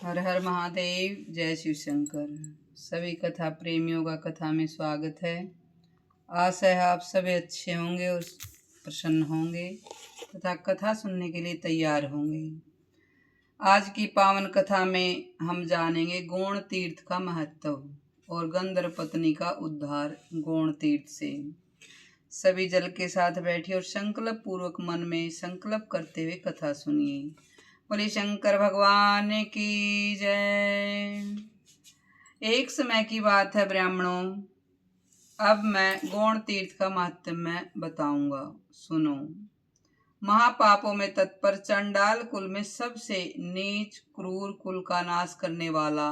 हर हर महादेव। जय शिव शंकर। सभी कथा प्रेमियों का कथा में स्वागत है। आशा है आप सभी अच्छे होंगे और प्रसन्न होंगे तथा कथा सुनने के लिए तैयार होंगे। आज की पावन कथा में हम जानेंगे गौण तीर्थ का महत्व और गंधर्व पत्नी का उद्धार गौण तीर्थ से। सभी जल के साथ बैठिए और संकल्प पूर्वक मन में संकल्प करते हुए कथा सुनिए। बोले शंकर भगवान की जय। एक समय की बात है ब्राह्मणों। अब मैं गौण तीर्थ का महात्म्य बताऊंगा, सुनो। महापापों में तत्पर चंडाल कुल में सबसे नीच क्रूर कुल का नाश करने वाला,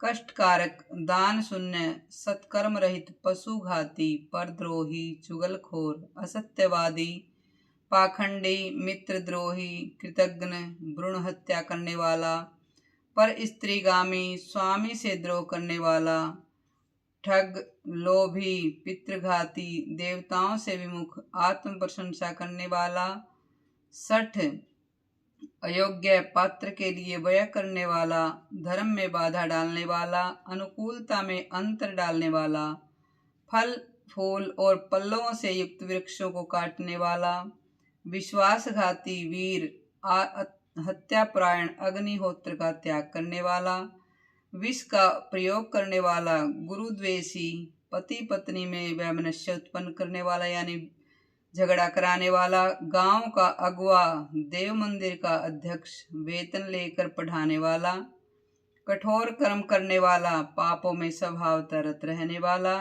कष्टकारक, दान शून्य, सत्कर्म रहित, पशुघाती, परद्रोही, चुगलखोर, असत्यवादी, पाखंडी, मित्रद्रोही, कृतघ्न, भ्रूण हत्या करने वाला, पर स्त्रीगामी, स्वामी से द्रोह करने वाला, ठग, लोभी, पितृघाती, देवताओं से विमुख, आत्म प्रशंसा करने वाला, सठ, अयोग्य पात्र के लिए व्यय करने वाला, धर्म में बाधा डालने वाला, अनुकूलता में अंतर डालने वाला, फल फूल और पल्लवों से युक्त वृक्षों को काटने वाला, विश्वासघाती वीर, हत्यापरायण, अग्निहोत्र का त्याग करने वाला, विष का प्रयोग करने वाला, गुरुद्वेषी, पति पत्नी में वैमनस्य उत्पन्न करने वाला यानी झगड़ा कराने वाला, गांव का अगुआ, देव मंदिर का अध्यक्ष, वेतन लेकर पढ़ाने वाला, कठोर कर्म करने वाला, पापों में स्वभावतः रत रहने वाला,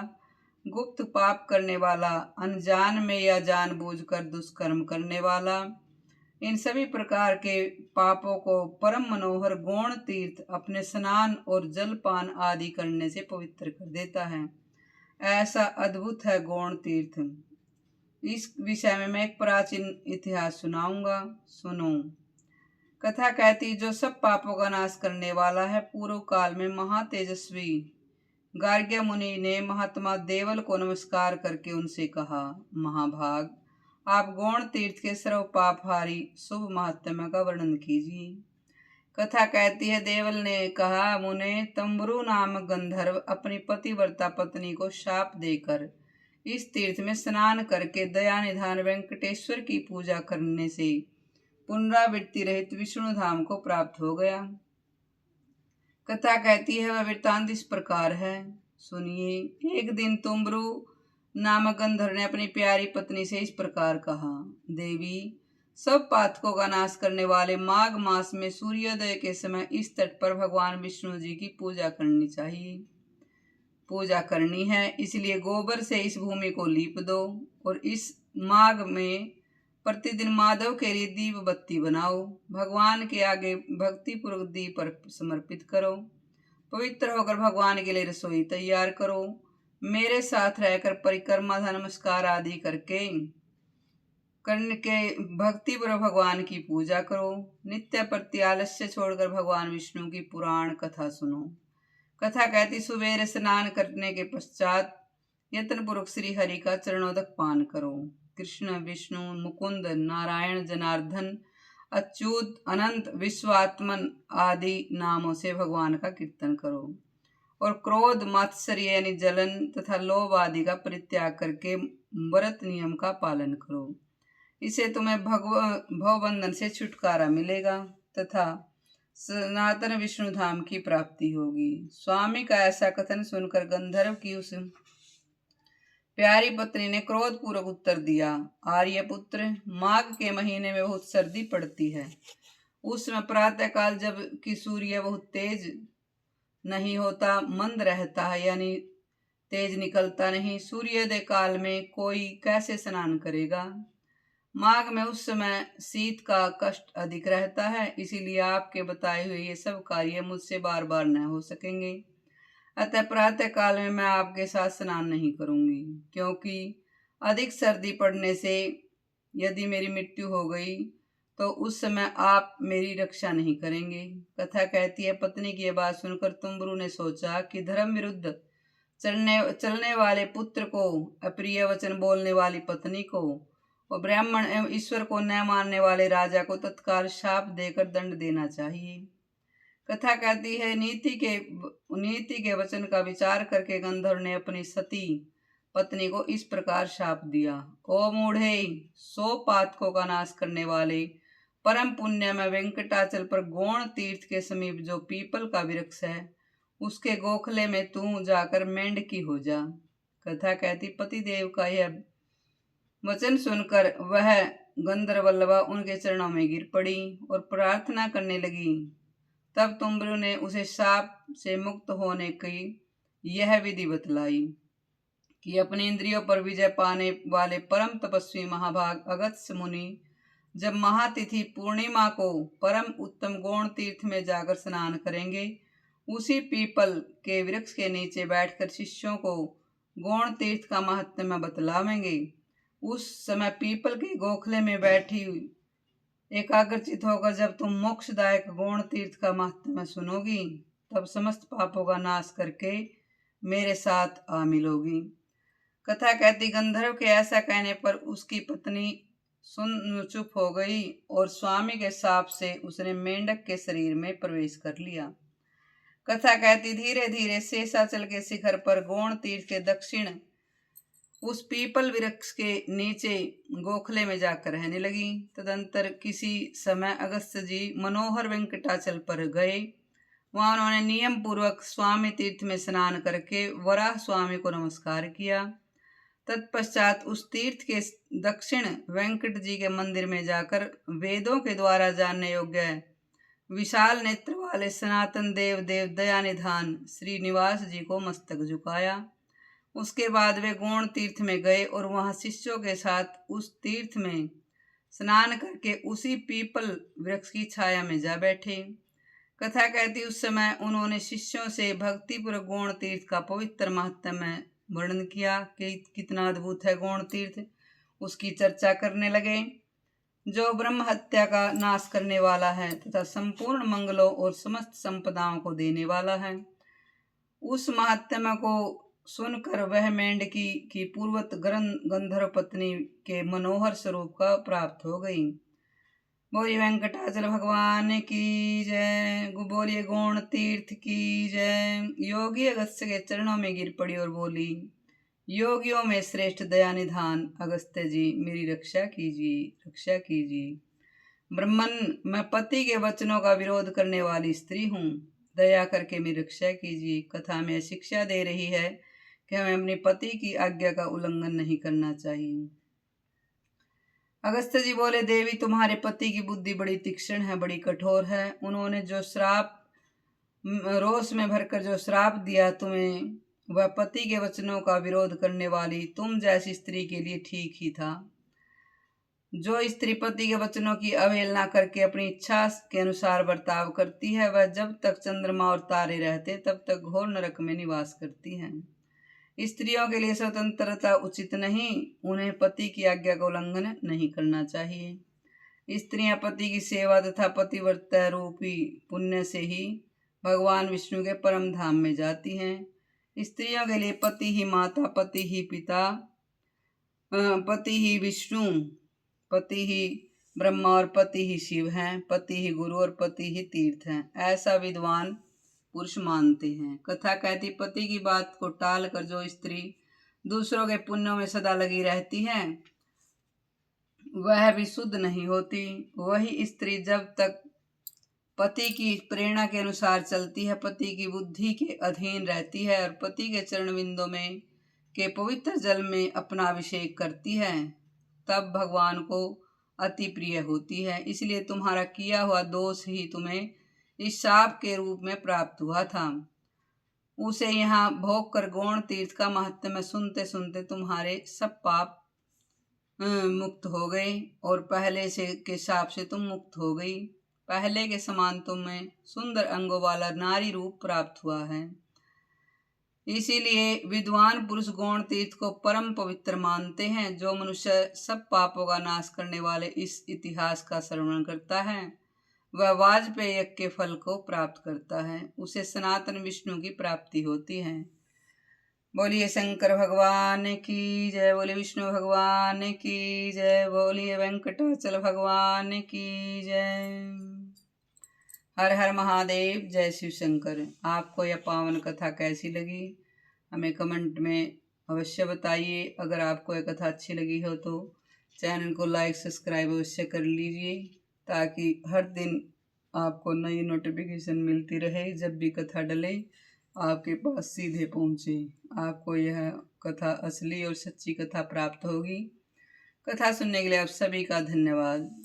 गुप्त पाप करने वाला, अनजान में या जानबूझकर दुष्कर्म करने वाला, इन सभी प्रकार के पापों को परम मनोहर गौण तीर्थ अपने स्नान और जलपान आदि करने से पवित्र कर देता है। ऐसा अद्भुत है गौण तीर्थ। इस विषय में मैं एक प्राचीन इतिहास सुनाऊंगा, सुनो। कथा कहती, जो सब पापों का नाश करने वाला है, पूर्व काल में महातेजस्वी गार्ग्य मुनि ने महात्मा देवल को नमस्कार करके उनसे कहा, महाभाग, आप गौण तीर्थ के सर्व पापहारी शुभ महात्म्य का वर्णन कीजिए। कथा कहती है, देवल ने कहा, मुने, तंबरू नामक गंधर्व अपनी पतिव्रता पत्नी को शाप देकर इस तीर्थ में स्नान करके दया निधान वेंकटेश्वर की पूजा करने से पुनरावृत्ति रहित विष्णु धाम को प्राप्त हो गया। कथा कहती है, वह वृत्तांत इस प्रकार है, सुनिए। एक दिन तुमरू नामक गंधर्व ने अपनी प्यारी पत्नी से इस प्रकार कहा, देवी, सब पातकों का नाश करने वाले माघ मास में सूर्योदय के समय इस तट पर भगवान विष्णु जी की पूजा करनी चाहिए। पूजा करनी है, इसलिए गोबर से इस भूमि को लीप दो और इस माघ में प्रतिदिन माधव के लिए दीप बत्ती बनाओ। भगवान के आगे भक्तिपूर्वक दीप समर्पित करो। पवित्र होकर भगवान के लिए रसोई तैयार करो। मेरे साथ रहकर परिक्रमा नमस्कार आदि करने के भक्तिपूर्वक भगवान की पूजा करो। नित्य प्रति आलस्य छोड़कर भगवान विष्णु की पुराण कथा सुनो। कथा कहती, सुबेरे स्नान करने के पश्चात यत्नपूर्वक श्री हरि का चरणोदक पान करो। कृष्ण, विष्णु, मुकुंद, नारायण, जनार्दन, अच्युत, अनंत, विश्वात्मन आदि नामों से भगवान का कीर्तन करो और क्रोध, मात्सर्य यानी जलन तथा लोभ आदि का परित्याग करके व्रत नियम का पालन करो। इसे तुम्हें भवबंधन से छुटकारा मिलेगा तथा सनातन विष्णु धाम की प्राप्ति होगी। स्वामी का ऐसा कथन सुनकर गंधर्व की उस प्यारी पत्नी ने क्रोध पूर्वक उत्तर दिया, आर्यपुत्र, माघ के महीने में बहुत सर्दी पड़ती है। उस समय प्रातः काल जब कि सूर्य बहुत तेज नहीं होता, मंद रहता है यानी तेज निकलता नहीं, सूर्योदय काल में कोई कैसे स्नान करेगा। माघ में उस समय शीत का कष्ट अधिक रहता है, इसीलिए आपके बताए हुए ये सब कार्य मुझसे बार बार न हो सकेंगे। अतः प्रातः काल में मैं आपके साथ स्नान नहीं करूंगी, क्योंकि अधिक सर्दी पड़ने से यदि मेरी मृत्यु हो गई तो उस समय आप मेरी रक्षा नहीं करेंगे। कथा कहती है, पत्नी की यह बात सुनकर तुमरू ने सोचा कि धर्म विरुद्ध चलने वाले पुत्र को, अप्रिय वचन बोलने वाली पत्नी को और ब्राह्मण एवं ईश्वर को न मानने वाले राजा को तत्काल शाप देकर दंड देना चाहिए। कथा कहती है नीति के वचन का विचार करके गंधर्व ने अपनी सती पत्नी को इस प्रकार शाप दिया। ओ मूढ़े, 100 पातकों का नाश करने वाले, परम पुण्य में वेंकटाचल पर गौण तीर्थ के समीप जो पीपल का वृक्ष है, उसके गोखले में तू जाकर मेंढकी हो जा। कथा कहती पतिदेव का यह वचन सुनकर वह गंधर्वल्लभा उनके चरणों में गिर पड़ी और प्रार्थना करने लगी। तब तुमरु ने उसे शाप से मुक्त होने की यह विधि बतलाई कि अपनी इंद्रियों पर विजय पाने वाले परम तपस्वी महाभाग अगस्त्य मुनि जब महातिथि पूर्णिमा को परम उत्तम गौण तीर्थ में जाकर स्नान करेंगे, उसी पीपल के वृक्ष के नीचे बैठकर शिष्यों को गौण तीर्थ का महत्व बतलावेंगे। उस समय पीपल के गोखले में बैठी एकाग्रचित होकर जब तुम मोक्षदायक गौण तीर्थ का महत्व सुनोगी, तब समस्त पापों का नाश करके मेरे साथ आ मिलोगी। कथा कहती गंधर्व के ऐसा कहने पर उसकी पत्नी सुन चुप हो गई और स्वामी के शाप से उसने मेंढक के शरीर में प्रवेश कर लिया। कथा कहती धीरे धीरे शेषाचल के शिखर पर गौण तीर्थ के दक्षिण उस पीपल वृक्ष के नीचे गोखले में जाकर रहने लगी। तदंतर किसी समय अगस्त्य जी मनोहर वेंकटाचल पर गए। वहां उन्होंने नियम पूर्वक स्वामी तीर्थ में स्नान करके वराह स्वामी को नमस्कार किया। तत्पश्चात उस तीर्थ के दक्षिण वेंकट जी के मंदिर में जाकर वेदों के द्वारा जानने योग्य विशाल नेत्र वाले सनातन देव दयानिधान श्रीनिवास जी को मस्तक झुकाया। उसके बाद वे गौण तीर्थ में गए और वहां शिष्यों के साथ उस तीर्थ में स्नान करके उसी पीपल वृक्ष की छाया में जा बैठे। कथा कहती उस समय उन्होंने शिष्यों से भक्तिपूर्वक गौण तीर्थ का पवित्र महत्व वर्णन किया कि कितना अद्भुत है गौण तीर्थ। उसकी चर्चा करने लगे, जो ब्रह्म हत्या का नाश करने वाला है तथा संपूर्ण मंगलों और समस्त संपदाओं को देने वाला है। उस महात्मा को सुनकर वह मेंढकी की पूर्वत गंधर्व पत्नी के मनोहर स्वरूप का प्राप्त हो गई। बोलिए वेंकटाचल भगवान की जय, बोलिए गौण तीर्थ की जय। योगी अगस्त्य के चरणों में गिर पड़ी और बोली, योगियों में श्रेष्ठ दयानिधान अगस्त्य जी, मेरी रक्षा कीजिए, रक्षा कीजिए। ब्रह्मन, मैं पति के वचनों का विरोध करने वाली स्त्री हूँ, दया करके मेरी रक्षा कीजिए। कथा में शिक्षा दे रही है कि हमें अपने पति की आज्ञा का उल्लंघन नहीं करना चाहिए। अगस्त्य जी बोले, देवी तुम्हारे पति की बुद्धि बड़ी तीक्ष्ण है, बड़ी कठोर है। उन्होंने जो श्राप रोष में भरकर जो श्राप दिया तुम्हें, वह पति के वचनों का विरोध करने वाली तुम जैसी स्त्री के लिए ठीक ही था। जो स्त्री पति के वचनों की अवहेलना करके अपनी इच्छा के अनुसार बर्ताव करती है, वह जब तक चंद्रमा और तारे रहते तब तक घोर नरक में निवास करती है। स्त्रियों के लिए स्वतंत्रता उचित नहीं, उन्हें पति की आज्ञा का उल्लंघन नहीं करना चाहिए। स्त्रियां पति की सेवा तथा पतिव्रता रूपी पुण्य से ही भगवान विष्णु के परम धाम में जाती हैं। स्त्रियों के लिए पति ही माता, पति ही पिता, पति ही विष्णु, पति ही ब्रह्मा और पति ही शिव हैं, पति ही गुरु और पति ही तीर्थ हैं, ऐसा विद्वान पुरुष मानते हैं। कथा कहती पति की बात को टाल कर जो स्त्री दूसरों के पुण्यों में सदा लगी रहती है, वह भी शुद्ध नहीं होती। वही स्त्री जब तक पति की प्रेरणा के अनुसार चलती है, पति की बुद्धि के अधीन रहती है और पति के चरण बिंदों में के पवित्र जल में अपना अभिषेक करती है, तब भगवान को अति प्रिय होती है। इसलिए तुम्हारा किया हुआ दोष ही तुम्हें इस शाप के रूप में प्राप्त हुआ था। उसे यहाँ भोग कर गौण तीर्थ का महत्व में सुनते सुनते तुम्हारे सब पाप मुक्त हो गए और पहले से के शाप से तुम मुक्त हो गई। पहले के समान तुम्हें सुंदर अंगों वाला नारी रूप प्राप्त हुआ है। इसीलिए विद्वान पुरुष गौण तीर्थ को परम पवित्र मानते हैं। जो मनुष्य सब पापों का नाश करने वाले इस इतिहास का श्रवण करता है, वह वाजपेय यज्ञ के फल को प्राप्त करता है, उसे सनातन विष्णु की प्राप्ति होती है। बोलिए शंकर भगवान की जय, बोलिए विष्णु भगवान की जय, बोलिए वेंकटाचल भगवान की जय। हर हर महादेव, जय शिव शंकर। आपको यह पावन कथा कैसी लगी हमें कमेंट में अवश्य बताइए। अगर आपको यह कथा अच्छी लगी हो तो चैनल को लाइक सब्सक्राइब अवश्य कर लीजिए, ताकि हर दिन आपको नई नोटिफिकेशन मिलती रहे। जब भी कथा डले आपके पास सीधे पहुँचे, आपको यह कथा असली और सच्ची कथा प्राप्त होगी। कथा सुनने के लिए आप सभी का धन्यवाद।